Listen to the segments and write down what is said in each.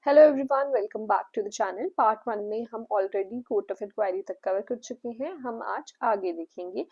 Hello everyone, welcome back to the channel. Part 1 में हम already court of inquiry तक cover कर चुके हैं। हम आज आगे देखेंगे।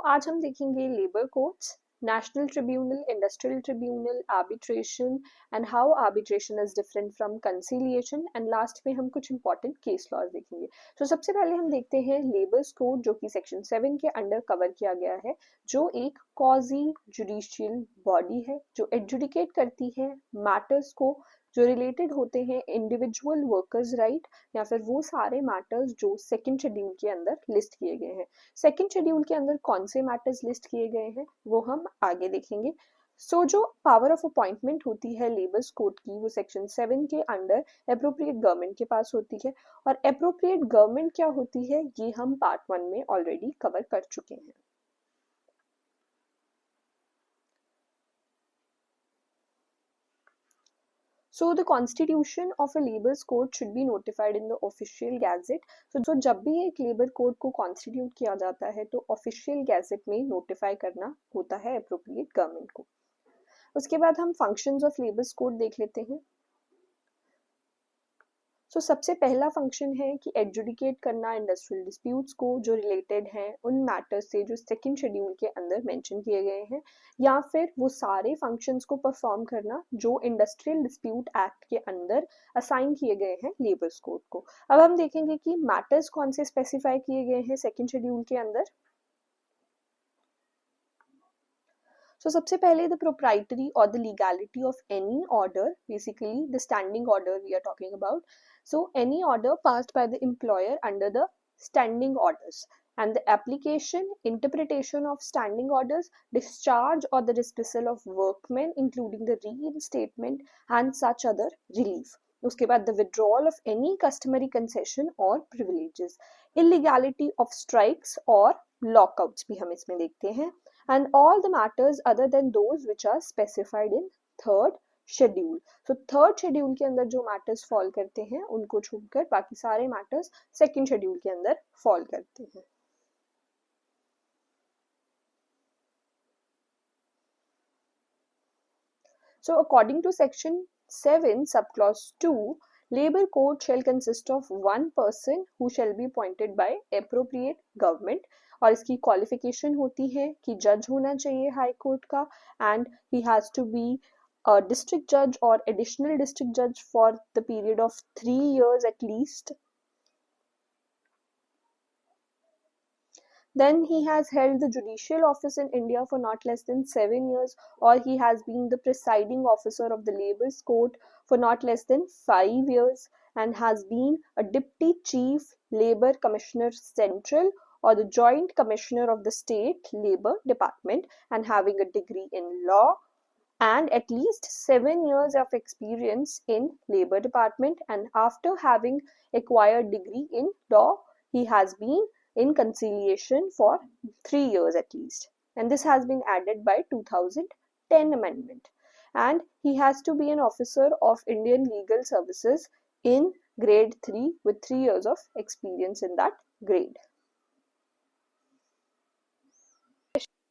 आज हम देखेंगे labour courts, national tribunal, industrial tribunal, arbitration and how arbitration is different from conciliation, and last में हम कुछ इंपॉर्टेंट केस लॉज देखेंगे। सबसे पहले हम देखते हैं लेबर्स कोड, जो कि सेक्शन 7 के अंडर कवर किया गया है, जो एक क्वाजी जुडिशियल बॉडी है जो एडजुडिकेट करती है मैटर्स को जो रिलेटेड होते हैं इंडिविजुअल वर्कर्स राइट, या फिर वो सारे मैटर्स जो सेकंड शेड्यूल के अंदर लिस्ट किए गए हैं। सेकंड शेड्यूल के अंदर कौन से मैटर्स लिस्ट किए गए हैं वो हम आगे देखेंगे। जो पावर ऑफ अपॉइंटमेंट होती है लेबर्स कोड की, वो सेक्शन 7 के अंडर अप्रोप्रिएट गवर्नमेंट के पास होती है। और अप्रोप्रिएट गवर्नमेंट क्या होती है ये हम पार्ट 1 में ऑलरेडी कवर कर चुके हैं। So the constitution of a labor's code should be notified in the official gazette. So जब भी एक लेबर कोड को कॉन्स्टिट्यूट किया जाता है तो ऑफिशियल गैजेट में नोटिफाई करना होता है अप्रोप्रिएट गवर्नमेंट को। उसके बाद हम फंक्शंस ऑफ लेबर्स कोड देख लेते हैं। सबसे पहला फंक्शन है कि एडजुडिकेट करना इंडस्ट्रियल डिस्प्यूट्स को जो रिलेटेड हैं उन मैटर्स से जो सेकंड शेड्यूल के अंदर मेंशन किए गए हैं, या फिर वो सारे फंक्शंस को परफॉर्म करना जो इंडस्ट्रियल डिस्प्यूट एक्ट के अंदर असाइन किए गए हैं लेबर्स कोड को। अब हम देखेंगे कि मैटर्स कौन से स्पेसिफाई किए गए हैं सेकंड शेड्यूल के अंदर। सबसे पहले the proprietary or the legality of any order, basically the standing order we are talking about. Any order passed by the employer under the standing orders, and the application, interpretation of standing orders, discharge or the dismissal of workmen including the reinstatement and such other relief. उसके बाद the withdrawal of any customary concession or privileges, illegality of strikes or lockouts भी हम इसमें देखते हैं, and all the matters other than those which are specified in third schedule. Third schedule के अंदर जो मैटर्स फॉल करते हैं उनको छोड़कर बाकी सारे मैटर्स सेकंड शेड्यूल के अंदर फॉल करते हैं। According to section 7 subclause 2, labor code shall consist of one person who shall be appointed by appropriate government, और इसकी क्वालिफिकेशन होती है कि जज होना चाहिए हाई कोर्ट का, and he has to be a district judge or additional district judge for the period of 3 years at least. Then he has held the judicial office in India for not less than 7 years, or he has been the presiding officer of the labor's court for not less than 5 years, and has been a deputy chief labor commissioner central or the joint commissioner of the state labor department, and having a degree in law and at least 7 years of experience in labor department, and after having acquired degree in law he has been in conciliation for 3 years at least, and this has been added by 2010 amendment, and he has to be an officer of Indian legal services in grade 3 with 3 years of experience in that grade.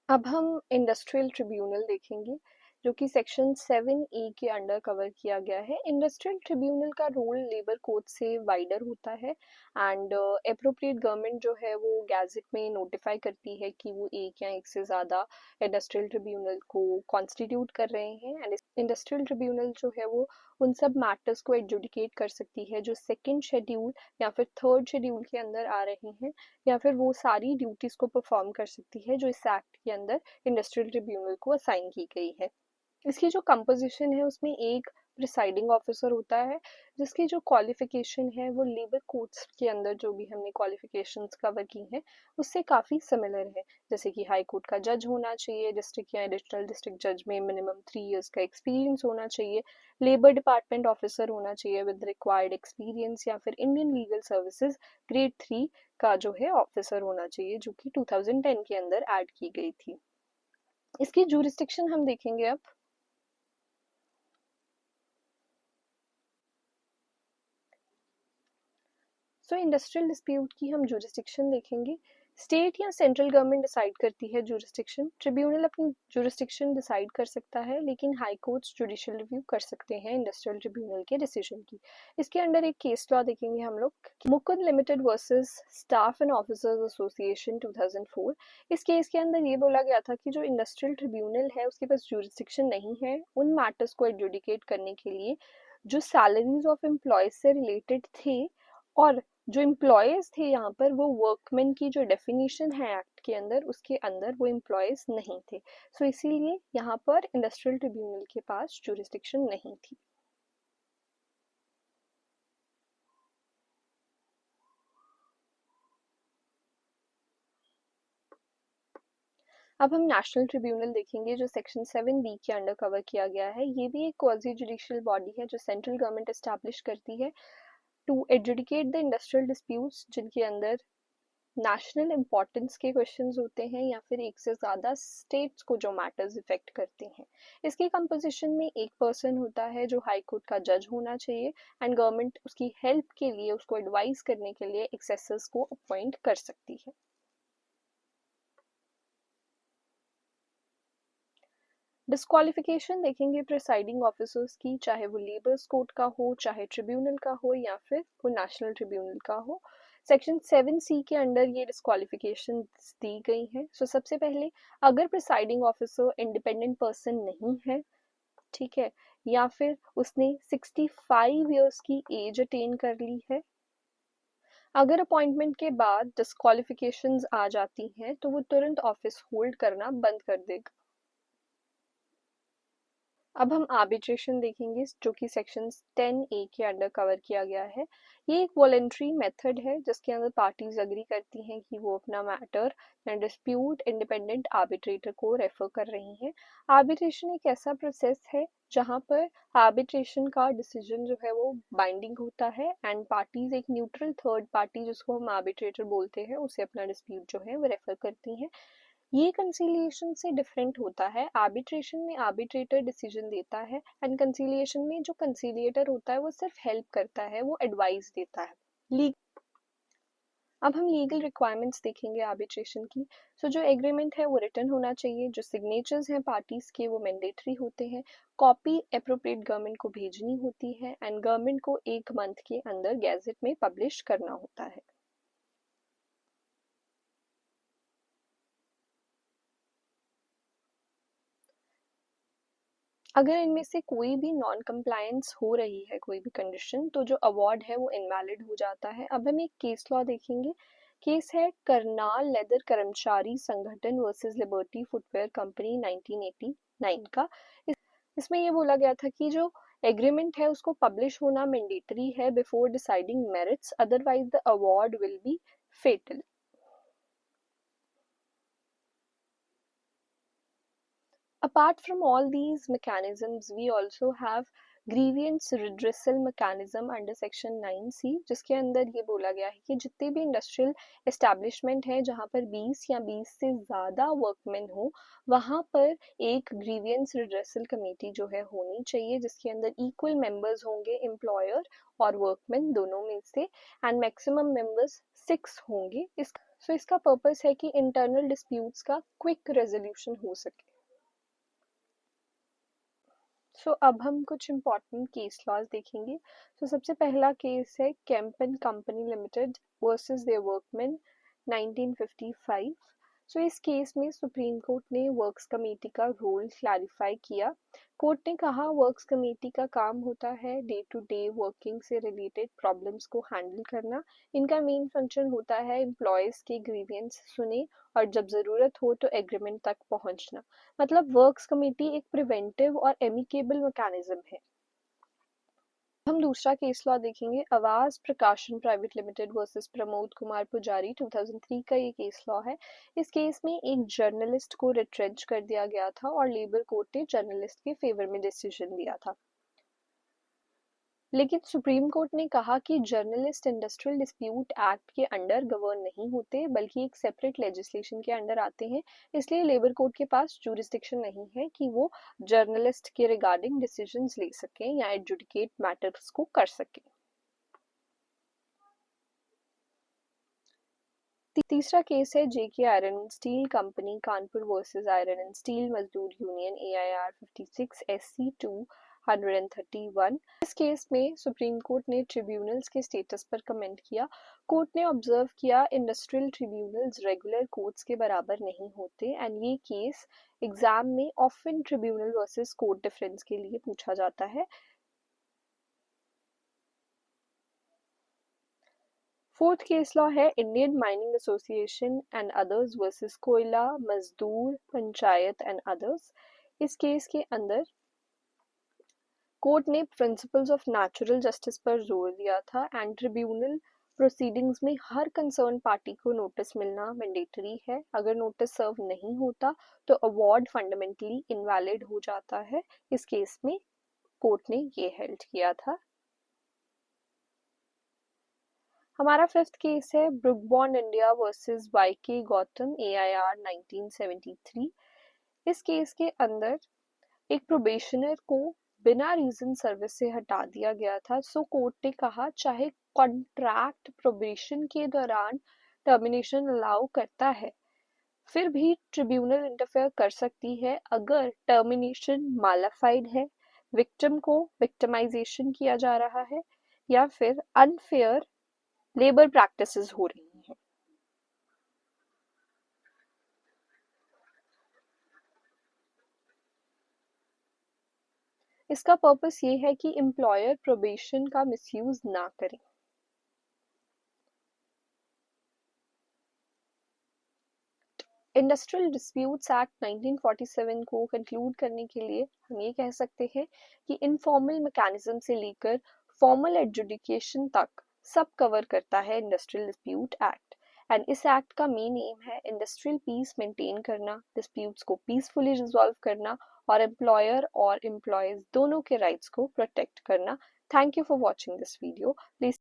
अब हम industrial tribunal देखेंगे जो कि section 7A के under cover किया गया है। Industrial tribunal का रोल लेबर कोड से वाइडर होता है, एंड अप्रोप्रिएट गवर्नमेंट जो है वो गैजेट में नोटिफाई करती है कि वो एक या एक से ज़्यादा इंडस्ट्रियल ट्रिब्यूनल को कॉन्स्टिट्यूट कर रहे हैं, एंड इंडस्ट्रियल ट्रिब्यूनल जो है वो उन सब मैटर्स को एडजुडिकेट कर सकती है जो सेकेंड शेड्यूल या फिर थर्ड शेड्यूल के अंदर आ रहे हैं, या फिर वो सारी ड्यूटीज़ को परफॉर्म कर सकती है जो इस एक्ट के अंदर इंडस्ट्रियल ट्रिब्यूनल को असाइन की गई है। इसकी जो कंपोजिशन है उसमें एक प्रिसाइडिंग ऑफिसर होता है जिसकी जो क्वालिफिकेशन है वो लेबर कोड्स के अंदर जो भी हमने क्वालिफिकेशंस कवर की हैं उससे काफ़ी सिमिलर है। जैसे कि हाई कोर्ट का जज होना चाहिए, डिस्ट्रिक्ट या एडिशनल डिस्ट्रिक्ट जज में मिनिमम 3 इयर्स का एक्सपीरियंस होना चाहिए, लेबर डिपार्टमेंट ऑफिसर होना चाहिए विद रिक्वायर्ड एक्सपीरियंस, या फिर इंडियन लीगल सर्विसेज ग्रेड 3 का जो है ऑफिसर होना चाहिए, जो कि 2010 के अंदर ऐड की गई थी। इसकी जूरिस्डिक्शन हम देखेंगे अब। इंडस्ट्रियल डिस्प्यूट की हम जुरिस्डिक्शन देखेंगे स्टेट या सेंट्रल गवर्नमेंट डिसाइड करती है जुरिस्डिक्शन। ट्रिब्यूनल अपनी जुरिस्डिक्शन डिसाइड कर सकता है, लेकिन हाई कोर्ट्स जुडिशियल रिव्यू कर सकते हैं इंडस्ट्रियल ट्रिब्यूनल के डिसीजन की। इसके अंडर एक केस लॉ देखेंगे हम लोग, Mukund limited versus staff and officers association 2004। इस केस के अंदर ये बोला गया था कि जो इंडस्ट्रियल ट्रिब्यूनल है उसके पास जुरिस्डिक्शन नहीं है उन मैटर्स को एडजुडिकेट करने के लिए जो सैलरीज ऑफ एम्प्लॉयज से रिलेटेड थे, और जो एम्प्लॉयज थे यहाँ पर वो वर्कमैन की जो डेफिनेशन है एक्ट के अंदर उसके अंदर वो एम्प्लॉयज नहीं थे। सो इसीलिए यहाँ पर इंडस्ट्रियल ट्रिब्यूनल के पास जुरिस्डिक्शन नहीं थी। अब हम नेशनल ट्रिब्यूनल देखेंगे जो सेक्शन 7B के अंडर कवर किया गया है। ये भी एक क्वाजी जुडिशियल बॉडी है जो सेंट्रल गवर्नमेंट एस्टैब्लिश करती है to adjudicate the industrial disputes जिनके अंदर नेशनल इंपॉर्टेंस के क्वेश्चंस होते हैं या फिर एक से ज़्यादा स्टेट्स को जो मैटर्स इफेक्ट करते हैं। इसकी कंपोजिशन में एक पर्सन होता है जो हाई कोर्ट का जज होना चाहिए, एंड गवर्नमेंट उसकी हेल्प के लिए उसको एडवाइस करने के लिए एक्सेसर्स को अपॉइंट कर सकती है। डिस्क्वालिफिकेशन देखेंगे प्रिसाइडिंग ऑफिसर्स की, चाहे वो लेबर्स कोर्ट का हो, चाहे ट्रिब्यूनल का हो, या फिर वो नेशनल ट्रिब्यूनल का हो। सेक्शन 7C के अंडर ये डिस्क्वालिफिकेशन दी गई है। सो सबसे पहले, अगर प्रिसाइडिंग ऑफिसर इंडिपेंडेंट पर्सन नहीं है, ठीक है, या फिर उसने 65 ईयर्स की एज अटेन कर ली है, अगर अपॉइंटमेंट के बाद डिस्क्वालिफिकेशंस आ जाती हैं तो वो तुरंत ऑफिस होल्ड करना बंद कर देगा। अब हम आर्बिट्रेशन देखेंगे जो कि सेक्शन 10A के अंडर कवर किया गया है। ये एक वॉलेंट्री मेथड है जिसके अंदर पार्टीज अग्री करती हैं कि वो अपना मैटर या डिस्प्यूट इंडिपेंडेंट आर्बिट्रेटर को रेफर कर रही हैं। आर्बिट्रेशन एक ऐसा प्रोसेस है जहां पर आर्बिट्रेशन का डिसीजन जो है वो बाइंडिंग होता है, एंड पार्टीज एक न्यूट्रल थर्ड पार्टी जिसको हम आर्बिट्रेटर बोलते हैं उसे अपना डिस्प्यूट जो है वो रेफर करती हैं। ये कंसीलिएशन से डिफरेंट होता है। आर्बिट्रेशन में आर्बिट्रेटर डिसीजन देता है, एंड कंसीलिएशन में जो कंसीलिएटर होता है वो सिर्फ हेल्प करता है, वो एडवाइस देता है। अब हम लीगल रिक्वायरमेंट्स देखेंगे आर्बिट्रेशन की। सो जो एग्रीमेंट है वो रिटन होना चाहिए, जो सिग्नेचर्स हैं पार्टीज के वो मैंडेटरी होते हैं, कॉपी अप्रोप्रिएट गवर्नमेंट को भेजनी होती है, एंड गवर्नमेंट को 1 मंथ के अंदर गैजेट में पब्लिश करना होता है। अगर इनमें से कोई भी नॉन कंप्लायंस हो रही है, कोई भी कंडीशन, तो जो अवार्ड है वो इनवैलिड हो जाता है। अब हम एक केस लॉ देखेंगे। केस है करनाल लेदर कर्मचारी संगठन वर्सेस लिबर्टी फुटवेयर कंपनी 1989 का। इसमें ये बोला गया था कि जो एग्रीमेंट है उसको पब्लिश होना मैंडेटरी है before deciding merits, otherwise the award will be fatal. Apart from all these mechanisms, we also have grievance redressal mechanism under section 9C, जिसके अंदर ये बोला गया है कि जितने भी इंडस्ट्रियल एस्टेब्लिशमेंट है जहाँ पर 20 या 20 से ज़्यादा वर्कमैन हो, वहाँ पर एक ग्रीवियंस रिड्रेसल कमेटी जो है होनी चाहिए, जिसके अंदर इक्वल मेंबर्स होंगे एम्प्लॉयर और वर्कमैन दोनों में से, एंड मैक्सिमम मेंबर्स 6 होंगे। इसका पर्पस है कि इंटरनल डिस्प्यूट्स का क्विक रेजोल्यूशन हो सके। अब हम कुछ इम्पोर्टेंट केस लॉज देखेंगे। सबसे पहला केस है Kemp and company limited versus their workmen 1955। इस केस में सुप्रीम कोर्ट ने वर्क्स कमेटी का रोल क्लैरिफाई किया। कोर्ट ने कहा वर्क्स कमेटी का काम होता है डे टू डे वर्किंग से रिलेटेड प्रॉब्लम्स को हैंडल करना। इनका मेन फंक्शन होता है एम्प्लॉयज के ग्रीवियंस सुने और जब ज़रूरत हो तो एग्रीमेंट तक पहुंचना। मतलब वर्क्स कमेटी एक प्रिवेंटिव और एमिकेबल मैकेनिज्म है। हम दूसरा केस लॉ देखेंगे, आवाज प्रकाशन private limited versus Pramod Kumar पुजारी 2003 का ये केस लॉ है। इस केस में एक जर्नलिस्ट को रिट्रेंच कर दिया गया था और लेबर कोर्ट ने जर्नलिस्ट के फेवर में डिसीजन दिया था। लेकिन सुप्रीम कोर्ट ने कहा कि जर्नलिस्ट इंडस्ट्रियल डिस्प्यूट एक्ट के अंडर गवर्न नहीं होते बल्कि एक सेपरेट लेजिस्लेशन के अंडर आते हैं, इसलिए लेबर कोर्ट के पास जुरिस्डिक्शन नहीं है कि वो जर्नलिस्ट के रिगार्डिंग डिसीजंस ले सकें या एडजुडिकेट मैटर्स को कर सकें। तीसरा केस है JK iron and steel company Kanpur versus iron and steel Mazdoor union AIR 56 SC 231। इस केस में सुप्रीम कोर्ट ने ट्रिब्यूनल्स के स्टेटस पर कमेंट किया। कोर्ट ने ऑब्जर्व किया इंडस्ट्रियल ट्रिब्यूनल्स रेगुलर कोर्ट्स के बराबर नहीं होते एंड ये केस एग्जाम में often tribunal versus court difference के लिए पूछा जाता है। फोर्थ केस लॉ है Indian mining association and others versus कोयला मजदूर पंचायत एंड अदर्स। इस केस के अंदर कोर्ट ने प्रिंसिपल्स ऑफ नेचुरल जस्टिस पर जोर दिया था एंड ट्रिब्यूनल प्रोसीडिंग्स में हर कंसर्न पार्टी को नोटिस मिलना मैंडेटरी है। अगर नोटिस सर्व नहीं होता तो अवार्ड फंडामेंटली इनवैलिड हो जाता है। इस केस में कोर्ट ने ये हेल्ड किया था। हमारा फिफ्थ केस है Brooke Bond India versus YK Gautam AIR 1973। इस केस के अंदर एक प्रोबेशनर को बिना रीजन सर्विस से हटा दिया गया था। सो कोर्ट ने कहा चाहे कॉन्ट्रैक्ट प्रोबेशन के दौरान टर्मिनेशन अलाउ करता है फिर भी ट्रिब्यूनल इंटरफेयर कर सकती है अगर टर्मिनेशन मालाफाइड है, विक्टिम को विक्टिमाइजेशन किया जा रहा है या फिर अनफेयर लेबर प्रैक्टिसेस हो रही हैं। इसका पर्पस ये है कि एम्प्लॉयर प्रोबेशन का मिसयूज ना करे। इंडस्ट्रियल डिस्प्यूट्स एक्ट 1947 को कंक्लूड करने के लिए हम ये कह सकते हैं कि इनफॉर्मल मैकेनिज्म से लेकर फॉर्मल एडजुडिकेशन तक सब कवर करता है इंडस्ट्रियल डिस्प्यूट एक्ट एंड इस एक्ट का मेन एम है इंडस्ट्रियल पीस मेंटेन करना, डिस्प्यूट्स को पीसफुली रिजॉल्व करना और एम्प्लॉयर और एम्प्लॉयज दोनों के राइट्स को प्रोटेक्ट करना। Thank you for watching this video. Please